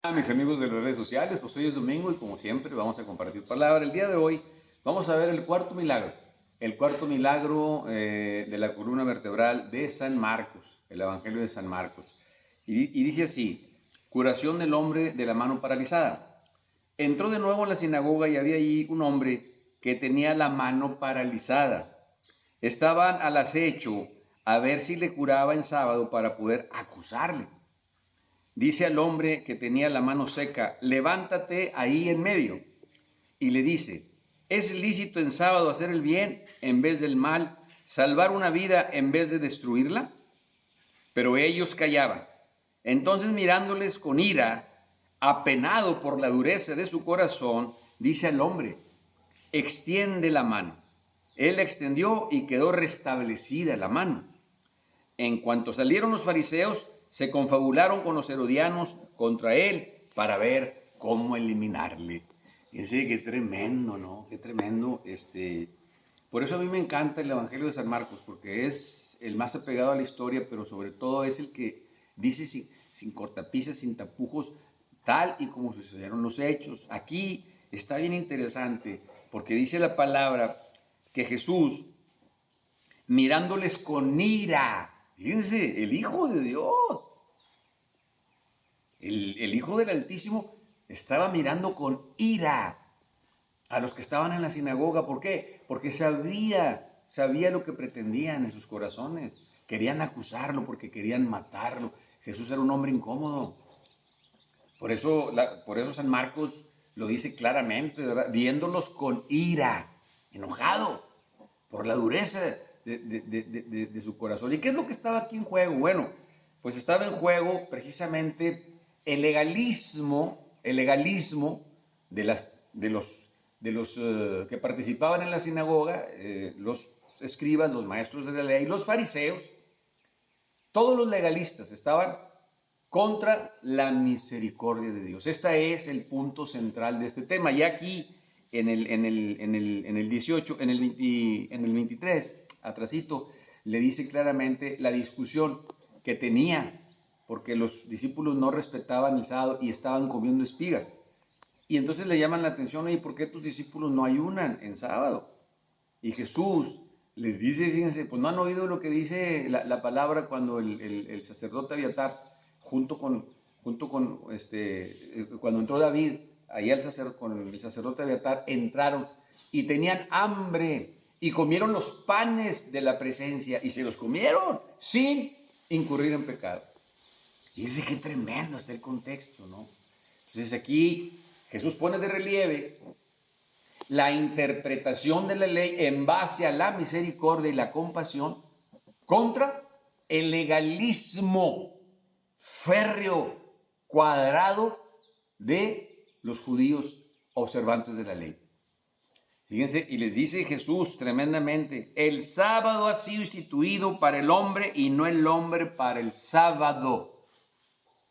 Hola, mis amigos de las redes sociales, pues hoy es domingo y como siempre vamos a compartir palabra. El día de hoy vamos a ver el cuarto milagro de la columna vertebral de San Marcos, el Evangelio de San Marcos. Y dice así: curación del hombre de la mano paralizada. Entró de nuevo en la sinagoga y había allí un hombre que tenía la mano paralizada. Estaban al acecho a ver si le curaba en sábado para poder acusarle. Dice al hombre que tenía la mano seca: levántate ahí en medio. Y le dice: ¿es lícito en sábado hacer el bien en vez del mal, salvar una vida en vez de destruirla? Pero ellos callaban. Entonces, mirándoles con ira, apenado por la dureza de su corazón, dice al hombre: extiende la mano. Él la extendió y quedó restablecida la mano. En cuanto salieron los fariseos, se confabularon con los herodianos contra él para ver cómo eliminarle. Fíjense qué tremendo, ¿no? Qué tremendo. Por eso a mí me encanta el Evangelio de San Marcos, porque es el más apegado a la historia, pero sobre todo es el que dice sin cortapisas, sin tapujos, tal y como sucedieron los hechos. Aquí está bien interesante, porque dice la palabra que Jesús, mirándoles con ira, fíjense, el Hijo de Dios, el Hijo del Altísimo, estaba mirando con ira a los que estaban en la sinagoga. ¿Por qué? Porque sabía lo que pretendían en sus corazones. Querían acusarlo porque querían matarlo. Jesús era un hombre incómodo. Por eso San Marcos lo dice claramente, ¿verdad? Viéndolos con ira, enojado por la dureza de su corazón. ¿Y qué es lo que estaba aquí en juego? Bueno, pues estaba en juego precisamente el legalismo de los que participaban en la sinagoga, los escribas, los maestros de la ley, los fariseos. Todos los legalistas estaban contra la misericordia de Dios. Este es el punto central de este tema. Y aquí en el 18, en el 23, atrasito, le dice claramente la discusión que tenía, porque los discípulos no respetaban el sábado y estaban comiendo espigas. Y entonces le llaman la atención: oye, ¿por qué tus discípulos no ayunan en sábado? Y Jesús les dice, fíjense, pues no han oído lo que dice la palabra cuando el sacerdote Abiatar, cuando entró David, allá con el sacerdote Abiatar, entraron y tenían hambre y comieron los panes de la presencia y se los comieron sin incurrir en pecado. Y dice, qué tremendo está el contexto, ¿no? Entonces aquí Jesús pone de relieve la interpretación de la ley en base a la misericordia y la compasión contra el legalismo férreo, cuadrado de los judíos observantes de la ley. Fíjense, y les dice Jesús tremendamente: el sábado ha sido instituido para el hombre y no el hombre para el sábado.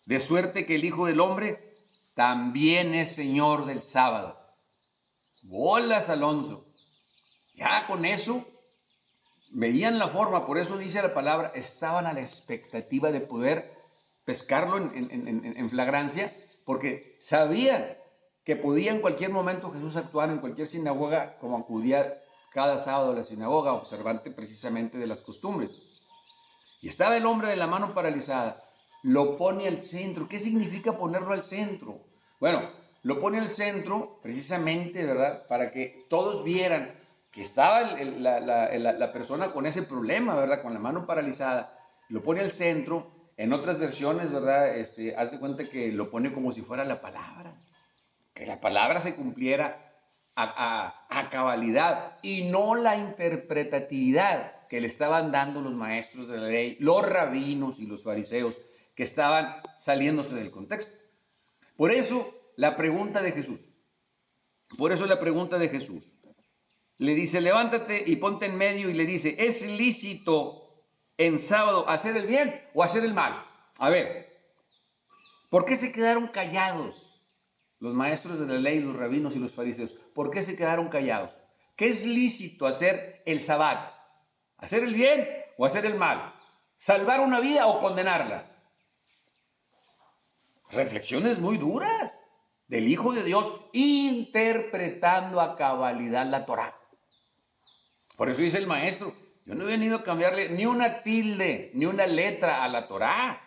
De suerte que el Hijo del Hombre también es Señor del sábado. Bolas, Alonso. Ya con eso veían la forma, por eso dice la palabra, estaban a la expectativa de poder pescarlo en flagrancia, porque sabían que podía en cualquier momento Jesús actuar en cualquier sinagoga, como acudía cada sábado a la sinagoga, observante precisamente de las costumbres. Y estaba el hombre de la mano paralizada, lo pone al centro. ¿Qué significa ponerlo al centro? Bueno, lo pone al centro precisamente, ¿verdad?, para que todos vieran que estaba la persona con ese problema, ¿verdad?, con la mano paralizada. Lo pone al centro. En otras versiones, ¿verdad?, haz de cuenta que lo pone como si fuera la palabra, que la palabra se cumpliera a cabalidad y no la interpretatividad que le estaban dando los maestros de la ley, los rabinos y los fariseos, que estaban saliéndose del contexto. Por eso la pregunta de Jesús, le dice: levántate y ponte en medio, y le dice: ¿es lícito en sábado hacer el bien o hacer el mal? A ver, ¿por qué se quedaron callados los maestros de la ley, los rabinos y los fariseos? ¿Por qué se quedaron callados? ¿Qué es lícito hacer el sabbat? ¿Hacer el bien o hacer el mal? ¿Salvar una vida o condenarla? reflexiones muy duras del Hijo de Dios interpretando a cabalidad la Torá. Por eso dice el maestro, yo no he venido a cambiarle ni una tilde, ni una letra a la Torá,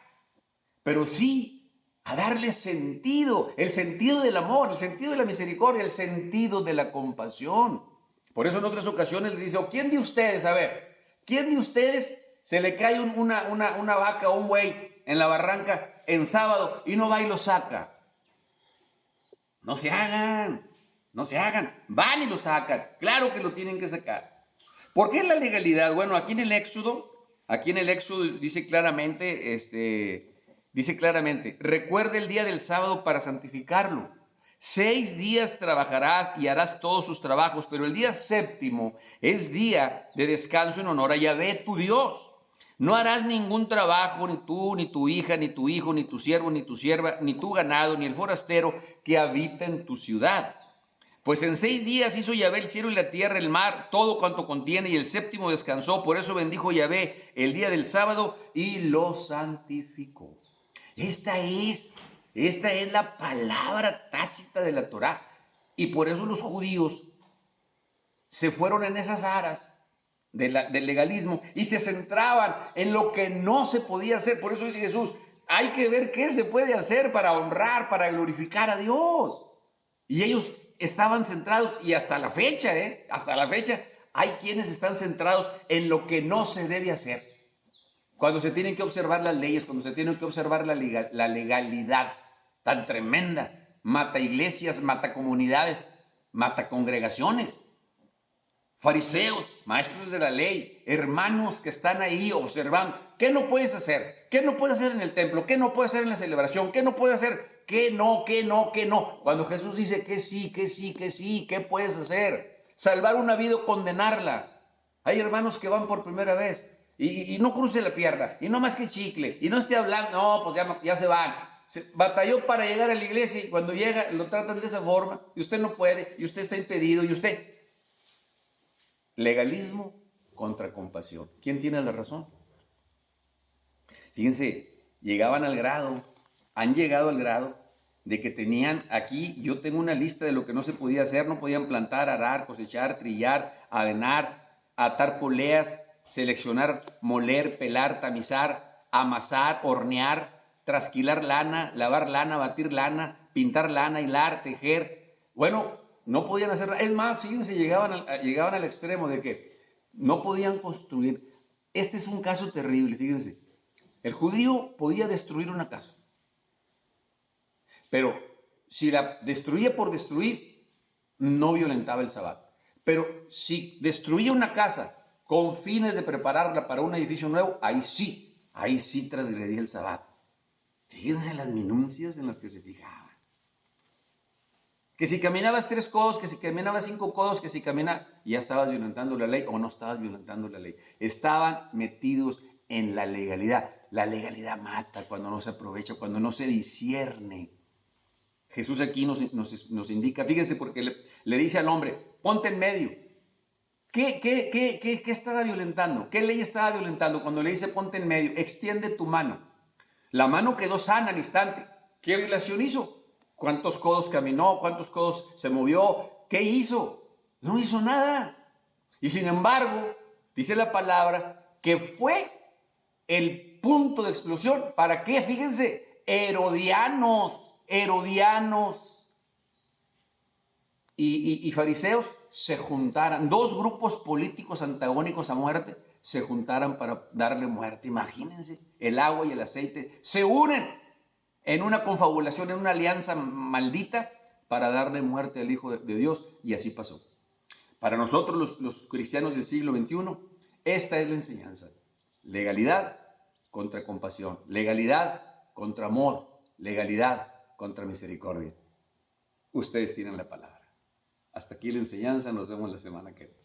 pero sí a darle sentido, el sentido del amor, el sentido de la misericordia, el sentido de la compasión. Por eso en otras ocasiones le dice, ¿quién de ustedes, a ver, quién de ustedes se le cae una vaca o un buey en la barranca en sábado y no va y lo saca? No se hagan, no se hagan, van y lo sacan, claro que lo tienen que sacar. ¿Por qué la legalidad? Bueno, aquí en el Éxodo dice claramente, recuerda el día del sábado para santificarlo. 6 días trabajarás y harás todos sus trabajos, pero el día séptimo es día de descanso en honor a Yahvé, tu Dios. No harás ningún trabajo, ni tú, ni tu hija, ni tu hijo, ni tu siervo, ni tu sierva, ni tu ganado, ni el forastero que habita en tu ciudad. Pues en 6 días hizo Yahvé el cielo y la tierra, el mar, todo cuanto contiene, y el séptimo descansó. Por eso bendijo Yahvé el día del sábado y lo santificó. Esta es la palabra tácita de la Torá. Y por eso los judíos se fueron en esas aras del legalismo y se centraban en lo que no se podía hacer. Por eso dice Jesús, hay que ver qué se puede hacer para honrar, para glorificar a Dios. Y ellos estaban centrados, y hasta la fecha, hay quienes están centrados en lo que no se debe hacer. Cuando se tienen que observar las leyes, cuando se tiene que observar la legalidad tan tremenda, mata iglesias, mata comunidades, mata congregaciones. Fariseos, maestros de la ley, hermanos que están ahí observando. ¿Qué no puedes hacer? ¿Qué no puedes hacer en el templo? ¿Qué no puedes hacer en la celebración? ¿Qué no puedes hacer? ¿Qué no? Cuando Jesús dice que sí, ¿qué puedes hacer? Salvar una vida o condenarla. Hay hermanos que van por primera vez y no cruce la pierna, y no más que chicle, y no esté hablando, no, pues ya se van. Batalló para llegar a la iglesia y cuando llega lo tratan de esa forma y usted no puede, y usted está impedido, y usted... Legalismo contra compasión. ¿Quién tiene la razón? Fíjense, han llegado al grado de que tenían aquí, yo tengo una lista de lo que no se podía hacer, no podían plantar, arar, cosechar, trillar, avenar, atar poleas, seleccionar, moler, pelar, tamizar, amasar, hornear, trasquilar lana, lavar lana, batir lana, pintar lana, hilar, tejer. Bueno, no podían hacer nada. Es más, fíjense, llegaban al extremo de que no podían construir. Este es un caso terrible, fíjense. El judío podía destruir una casa, pero si la destruía por destruir, no violentaba el sabbat. Pero si destruía una casa con fines de prepararla para un edificio nuevo, ahí sí transgredía el sabbat. Fíjense las minucias en las que se fijaban. Que si caminabas 3 codos, que si caminabas 5 codos, que si caminabas, ya estabas violentando la ley o no estabas violentando la ley. Estaban metidos en la legalidad. La legalidad mata cuando no se aprovecha, cuando no se discierne. Jesús aquí nos indica, fíjense, porque le dice al hombre, ponte en medio. ¿Qué estaba violentando? ¿Qué ley estaba violentando? Cuando le dice ponte en medio, extiende tu mano. La mano quedó sana al instante. ¿Qué violación hizo? ¿Cuántos codos caminó? ¿Cuántos codos se movió? ¿Qué hizo? No hizo nada. Y sin embargo, dice la palabra que fue el punto de explosión. ¿Para qué? Fíjense, herodianos y fariseos se juntaran. 2 grupos políticos antagónicos a muerte se juntaran para darle muerte. Imagínense, el agua y el aceite se unen en una confabulación, en una alianza maldita para darle muerte al Hijo de Dios, y así pasó. Para nosotros los cristianos del siglo XXI, esta es la enseñanza. Legalidad contra compasión, legalidad contra amor, legalidad contra misericordia. Ustedes tienen la palabra. Hasta aquí la enseñanza, nos vemos la semana que viene.